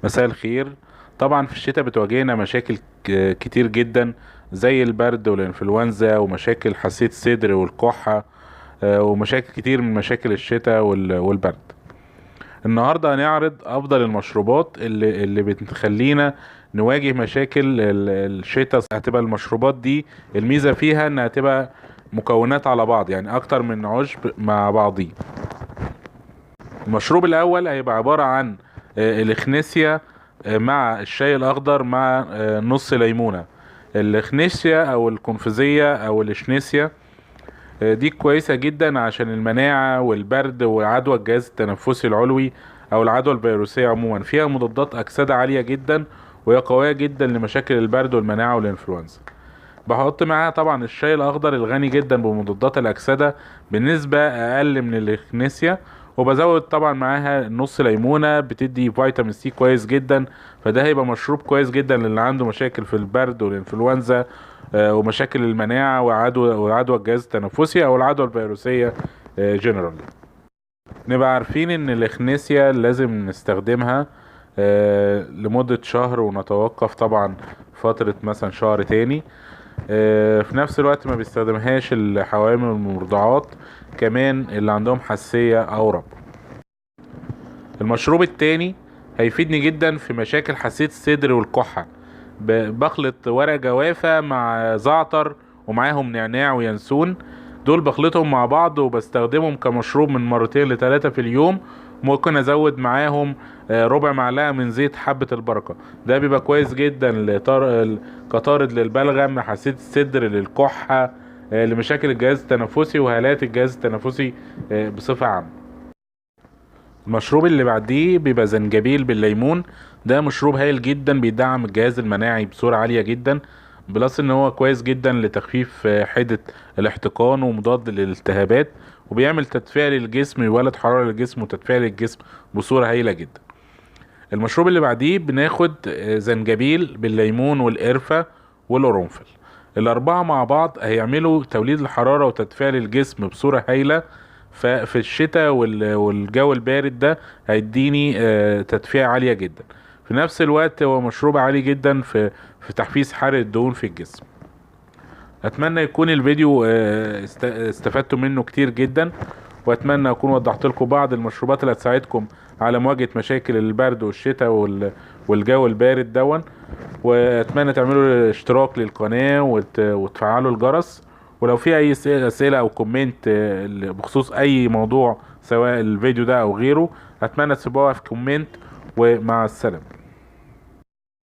مساء الخير. طبعا في الشتاء بتواجهنا مشاكل كتير جدا، زي البرد والانفلونزا ومشاكل حساسية الصدر والكحة. ومشاكل كتير من مشاكل الشتاء والبرد. النهاردة هنعرض افضل المشروبات اللي بتخلينا نواجه مشاكل الشتاء. هتبقى المشروبات دي الميزة فيها انها هتبقى مكونات على بعض، يعني اكتر من عشب مع بعضيه. المشروب الاول هيبقى عبارة عن الاخنسيا مع الشاي الاخضر مع نص ليمونة. الاخنسيا او القنفذية او الاشنسيا دي كويسة جدا عشان المناعة والبرد وعدوى الجهاز التنفسي العلوي او العدوى الفيروسية عموما. فيها مضادات اكسدة عالية جدا، وهي قوية جدا لمشاكل البرد والمناعة والانفلونزا. بحط معاها طبعا الشاي الاخضر الغني جدا بمضادات الاكسده بنسبه اقل من الاغنيسيا، وبزود طبعا معاها نص ليمونه بتدي فيتامين سي كويس جدا. فده هيبقى مشروب كويس جدا للي عنده مشاكل في البرد والانفلونزا ومشاكل المناعه وعدوى الجهاز التنفسي او العدوى الفيروسيه جنرال. نبقى عارفين ان الاغنيسيا لازم نستخدمها لمدة شهر، ونتوقف طبعا فترة مثلا شهر تاني. في نفس الوقت ما بيستخدمهاش الحوامل والمرضعات، كمان اللي عندهم حساسية او رب. المشروب التاني هيفيدني جدا في مشاكل حساسية الصدر والكحة. بخلط ورق جوافة مع زعتر ومعاهم نعناع وينسون. دول بخلطهم مع بعض وبستخدمهم كمشروب من مرتين لثلاثة في اليوم. ممكن ازود معاهم ربع معلقة من زيت حبة البركة. ده بيبقى كويس جدا كطارد للبلغم، لحساسية الصدر، للكحة، لمشاكل الجهاز التنفسي وهالات الجهاز التنفسي بصفة عامة. المشروب اللي بعديه بيبقى زنجبيل بالليمون. ده مشروب هايل جدا، بيدعم الجهاز المناعي بصورة عالية جدا. بلس ان هو كويس جدا لتخفيف حدة الاحتقان ومضاد للالتهابات، وبيعمل تدفئة للجسم، يولد حرارة للجسم وتدفئة للجسم بصورة هايلة جدا. المشروب اللي بعديه بناخد زنجبيل بالليمون والقرفة والقرنفل. الأربعة مع بعض هيعملوا توليد الحرارة وتدفئة للجسم بصورة هايلة. ففي الشتاء والجو البارد ده هيديني تدفئة عالية جدا. في نفس الوقت هو مشروب عالي جدا في تحفيز حرق الدهون في الجسم. اتمنى يكون الفيديو استفدتوا منه كتير جدا، واتمنى اكون وضحت لكم بعض المشروبات اللي هتساعدكم على مواجهة مشاكل البرد والشتاء والجو البارد دون. واتمنى تعملوا اشتراك للقناة وتفعلوا الجرس. ولو في اي اسئلة او كومنت بخصوص اي موضوع، سواء الفيديو ده او غيره، اتمنى تسيبوها في كومنت. ومع السلامة.